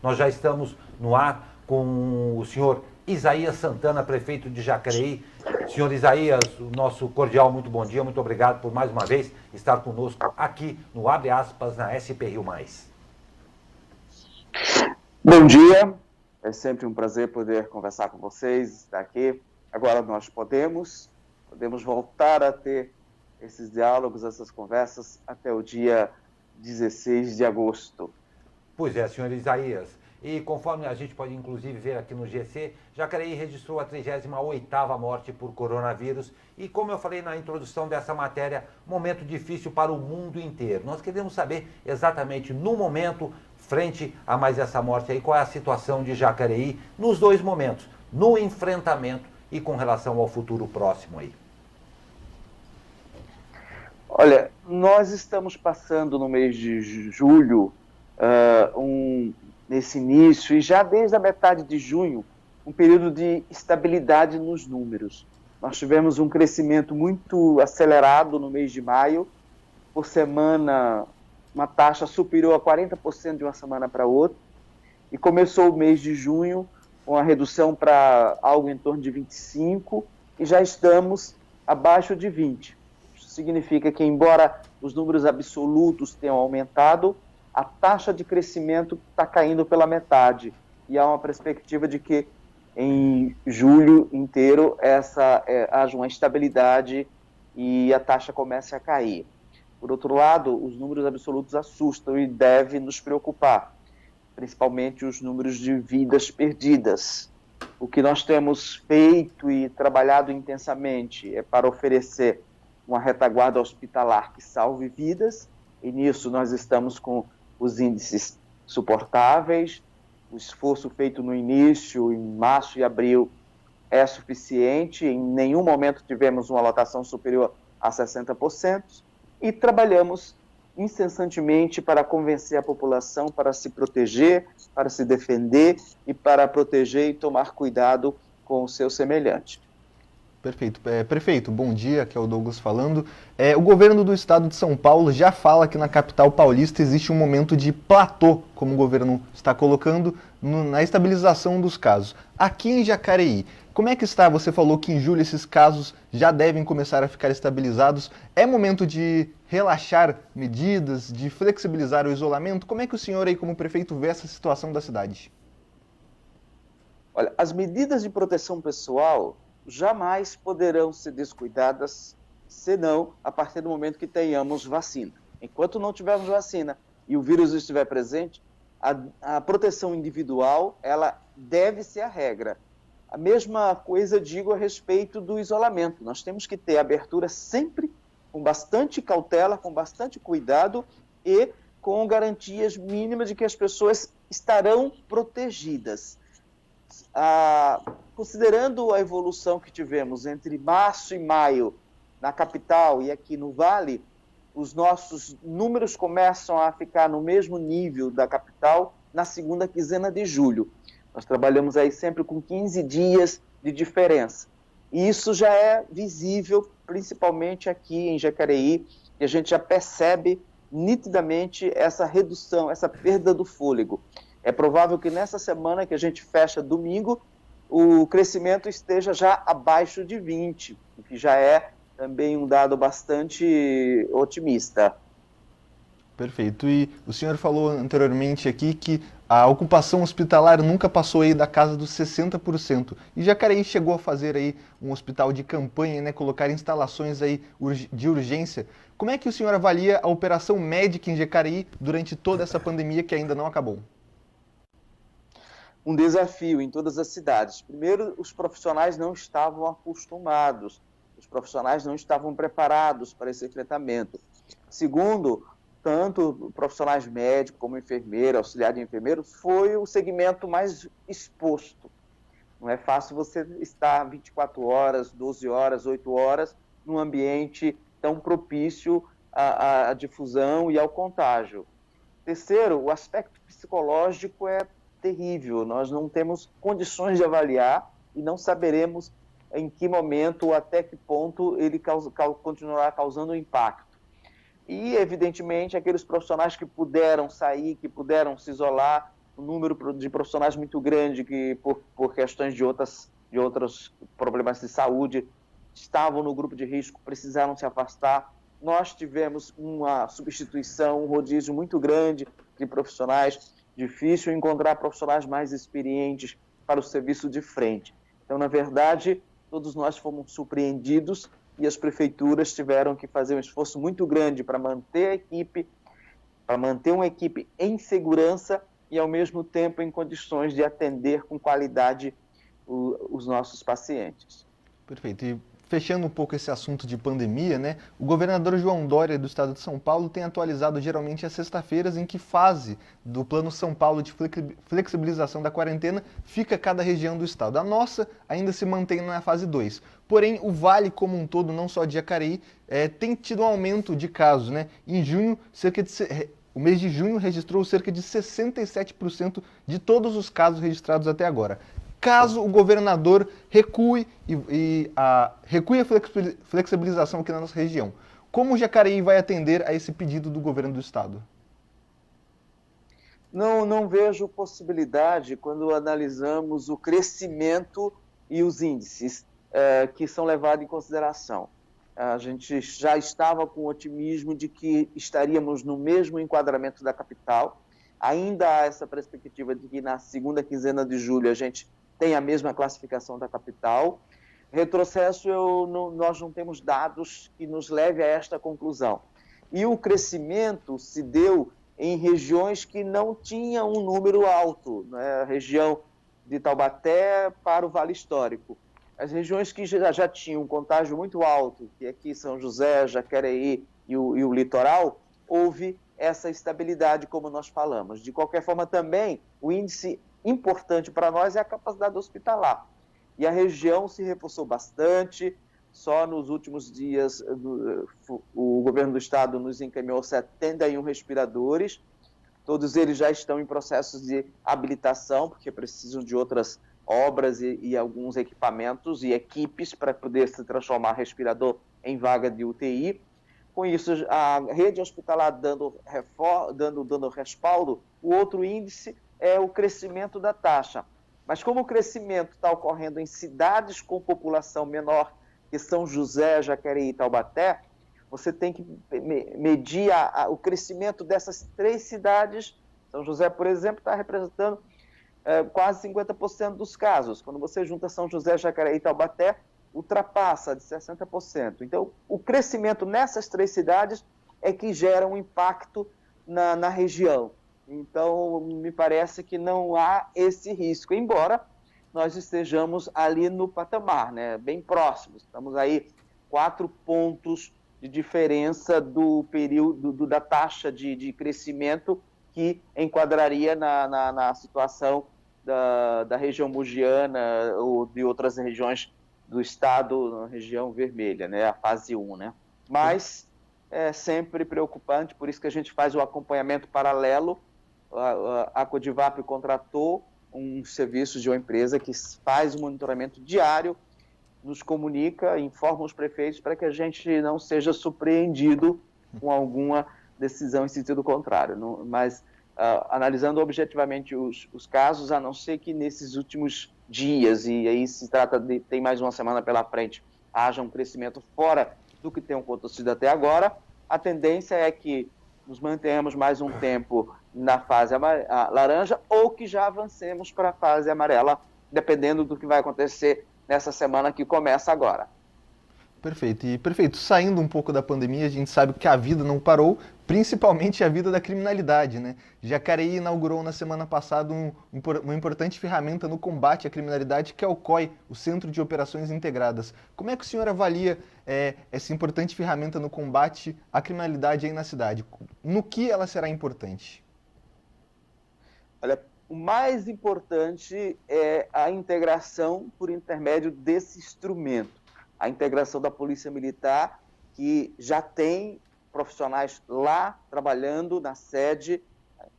Nós já estamos no ar com o senhor Isaías Santana, prefeito de Jacareí. Senhor Isaías, o nosso cordial muito bom dia, muito obrigado por mais uma vez estar conosco aqui no Abre Aspas na SP Rio Mais. Bom dia, é sempre um prazer poder conversar com vocês, estar aqui. Agora nós podemos voltar a ter esses diálogos, essas conversas até o dia 16 de agosto. Pois é, senhor Isaías. E conforme a gente pode inclusive ver aqui no GC, Jacareí registrou a 38ª morte por coronavírus e, como eu falei na introdução dessa matéria, momento difícil para o mundo inteiro. Nós queremos saber exatamente no momento, frente a mais essa morte aí, qual é a situação de Jacareí nos dois momentos, no enfrentamento e com relação ao futuro próximo aí. Olha, nós estamos passando no mês de julho, nesse início, e já desde a metade de junho, um período de estabilidade nos números. Nós tivemos um crescimento muito acelerado no mês de maio, por semana, uma taxa superior a 40% de uma semana para outra, e começou o mês de junho com a redução para algo em torno de 25%, e já estamos abaixo de 20%. Isso significa que, embora os números absolutos tenham aumentado, a taxa de crescimento está caindo pela metade, e há uma perspectiva de que em julho inteiro haja uma estabilidade e a taxa comece a cair. Por outro lado, os números absolutos assustam e devem nos preocupar, principalmente os números de vidas perdidas. O que nós temos feito e trabalhado intensamente é para oferecer uma retaguarda hospitalar que salve vidas, e nisso nós estamos com os índices suportáveis. O esforço feito no início, em março e abril, é suficiente. Em nenhum momento tivemos uma lotação superior a 60%, e trabalhamos incessantemente para convencer a população para se proteger, para se defender e para proteger e tomar cuidado com o seu semelhante. Perfeito. Prefeito, bom dia, aqui é o Douglas falando. O governo do estado de São Paulo já fala que na capital paulista existe um momento de platô, como o governo está colocando, na estabilização dos casos. Aqui em Jacareí, como é que está? Você falou que em julho esses casos já devem começar a ficar estabilizados. É momento de relaxar medidas, de flexibilizar o isolamento? Como é que o senhor aí, como prefeito, vê essa situação da cidade? Olha, as medidas de proteção pessoal jamais poderão ser descuidadas, senão a partir do momento que tenhamos vacina. Enquanto não tivermos vacina e o vírus estiver presente, a proteção individual, ela deve ser a regra. A mesma coisa digo a respeito do isolamento. Nós temos que ter abertura sempre com bastante cautela, com bastante cuidado e com garantias mínimas de que as pessoas estarão protegidas. Considerando a evolução que tivemos entre março e maio na capital e aqui no Vale, os nossos números começam a ficar no mesmo nível da capital na segunda quinzena de julho. Nós trabalhamos aí sempre com 15 dias de diferença. E isso já é visível, principalmente aqui em Jacareí, e a gente já percebe nitidamente essa redução, essa perda do fôlego. É provável que nessa semana que a gente fecha domingo, o crescimento esteja já abaixo de 20, o que já é também um dado bastante otimista. Perfeito. E o senhor falou anteriormente aqui que a ocupação hospitalar nunca passou aí da casa dos 60%. E Jacareí chegou a fazer aí um hospital de campanha, né, colocar instalações aí de urgência. Como é que o senhor avalia a operação médica em Jacareí durante toda essa pandemia que ainda não acabou? Um desafio em todas as cidades. Primeiro, os profissionais não estavam acostumados, os profissionais não estavam preparados para esse enfrentamento. Segundo, tanto profissionais médicos como enfermeiro, auxiliar de enfermeiro, foi o segmento mais exposto. Não é fácil você estar 24 horas, 12 horas, 8 horas num ambiente tão propício à difusão e ao contágio. Terceiro, o aspecto psicológico é terrível. Nós não temos condições de avaliar e não saberemos em que momento ou até que ponto ele continuará causando impacto. E, evidentemente, aqueles profissionais que puderam sair, que puderam se isolar, um número de profissionais muito grande que, por questões de outros problemas de saúde, estavam no grupo de risco, precisaram se afastar. Nós tivemos uma substituição, um rodízio muito grande de profissionais, difícil encontrar profissionais mais experientes para o serviço de frente. Então, na verdade, todos nós fomos surpreendidos e as prefeituras tiveram que fazer um esforço muito grande para manter a equipe, para manter uma equipe em segurança e, ao mesmo tempo, em condições de atender com qualidade os nossos pacientes. Perfeito. E fechando um pouco esse assunto de pandemia, né? O governador João Dória do estado de São Paulo tem atualizado geralmente às sextas-feiras em que fase do Plano São Paulo de flexibilização da quarentena fica cada região do estado. A nossa ainda se mantém na fase 2. Porém, o Vale como um todo, não só de Jacareí, tem tido um aumento de casos, né? Em junho, o mês de junho registrou cerca de 67% de todos os casos registrados até agora. Caso o governador recue a flexibilização aqui na nossa região, como o Jacareí vai atender a esse pedido do governo do estado? Não vejo possibilidade quando analisamos o crescimento e os índices que são levados em consideração. A gente já estava com otimismo de que estaríamos no mesmo enquadramento da capital. Ainda há essa perspectiva de que na segunda quinzena de julho a gente tem a mesma classificação da capital. Retrocesso, nós não temos dados que nos leve a esta conclusão. E o crescimento se deu em regiões que não tinham um número alto, né? A região de Taubaté para o Vale Histórico. As regiões que já tinham um contágio muito alto, que aqui São José, Jacareí e o litoral, houve essa estabilidade, como nós falamos. De qualquer forma, também, o índice importante para nós é a capacidade hospitalar. E a região se reforçou bastante. Só nos últimos dias o governo do estado nos encaminhou 71 respiradores. Todos eles já estão em processos de habilitação, porque precisam de outras obras e alguns equipamentos e equipes para poder se transformar respirador em vaga de UTI. Com isso, a rede hospitalar dando respaldo. O outro índice é o crescimento da taxa. Mas como o crescimento está ocorrendo em cidades com população menor, que São José, Jacareí e Taubaté, você tem que medir o crescimento dessas 3 cidades. São José, por exemplo, está representando quase 50% dos casos. Quando você junta São José, Jacareí e Taubaté, ultrapassa de 60%. Então, o crescimento nessas 3 cidades é que gera um impacto na região. Então, me parece que não há esse risco, embora nós estejamos ali no patamar, né, bem próximos. Estamos aí 4 pontos de diferença do período da taxa de crescimento que enquadraria na situação da região mogiana ou de outras regiões do estado, na região vermelha, né, a fase 1, né? Mas é sempre preocupante, por isso que a gente faz o acompanhamento paralelo. A Codivap contratou um serviço de uma empresa que faz o monitoramento diário, nos comunica, informa os prefeitos para que a gente não seja surpreendido com alguma decisão em sentido contrário. Mas, analisando objetivamente os casos, a não ser que nesses últimos dias, e aí se trata de, tem mais uma semana pela frente, haja um crescimento fora do que tem acontecido até agora, a tendência é que nos mantenhamos mais um tempo na fase laranja ou que já avancemos para a fase amarela, dependendo do que vai acontecer nessa semana que começa agora. Perfeito. E, perfeito, saindo um pouco da pandemia, a gente sabe que a vida não parou, principalmente a vida da criminalidade, né? Jacareí inaugurou na semana passada uma importante ferramenta no combate à criminalidade, que é o COI, o Centro de Operações Integradas. Como é que o senhor avalia essa importante ferramenta no combate à criminalidade aí na cidade? No que ela será importante? Olha, o mais importante é a integração por intermédio desse instrumento. A integração da Polícia Militar, que já tem profissionais lá trabalhando na sede,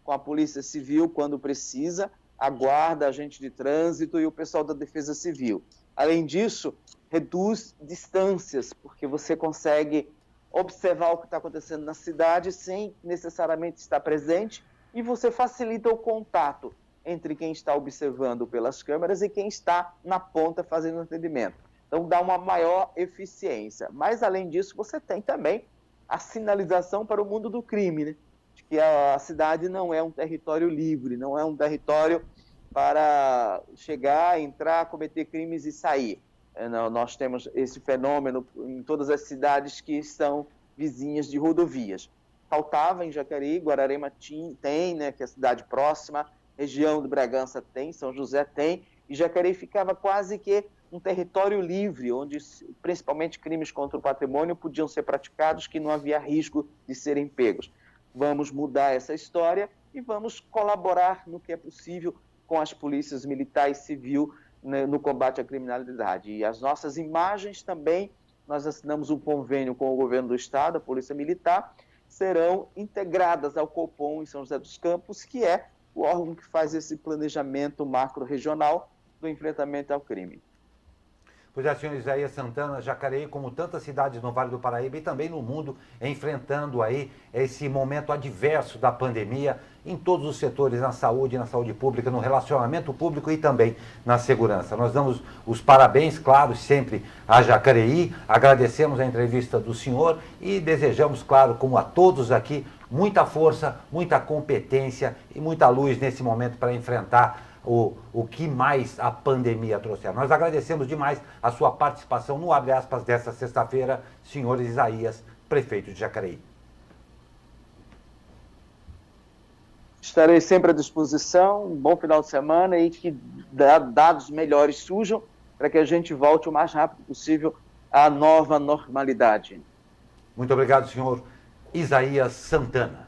com a Polícia Civil quando precisa, a Guarda, agente de trânsito e o pessoal da Defesa Civil. Além disso, reduz distâncias, porque você consegue observar o que está acontecendo na cidade sem necessariamente estar presente, e você facilita o contato entre quem está observando pelas câmeras e quem está na ponta fazendo o atendimento. Então, dá uma maior eficiência. Mas, além disso, você tem também a sinalização para o mundo do crime, né? De que a cidade não é um território livre, não é um território para chegar, entrar, cometer crimes e sair. Nós temos esse fenômeno em todas as cidades que são vizinhas de rodovias. Faltava em Jacareí, Guararema tem, né, que é a cidade próxima, região de Bragança tem, São José tem, e Jacareí ficava quase que um território livre, onde principalmente crimes contra o patrimônio podiam ser praticados, que não havia risco de serem pegos. Vamos mudar essa história e vamos colaborar no que é possível com as polícias militar e civil, né, no combate à criminalidade. E as nossas imagens também, nós assinamos um convênio com o governo do estado, a Polícia Militar, serão integradas ao Copom em São José dos Campos, que é o órgão que faz esse planejamento macro-regional do enfrentamento ao crime. Pois é, senhor Isaías Santana, Jacareí, como tantas cidades no Vale do Paraíba e também no mundo, enfrentando aí esse momento adverso da pandemia em todos os setores, na saúde pública, no relacionamento público e também na segurança. Nós damos os parabéns, claro, sempre a Jacareí, agradecemos a entrevista do senhor e desejamos, claro, como a todos aqui, muita força, muita competência e muita luz nesse momento para enfrentar o que mais a pandemia trouxe. Nós agradecemos demais a sua participação no Abre Aspas desta sexta-feira, senhor Isaías, prefeito de Jacareí. Estarei sempre à disposição, um bom final de semana e que dados melhores surjam para que a gente volte o mais rápido possível à nova normalidade. Muito obrigado, senhor Isaías Santana.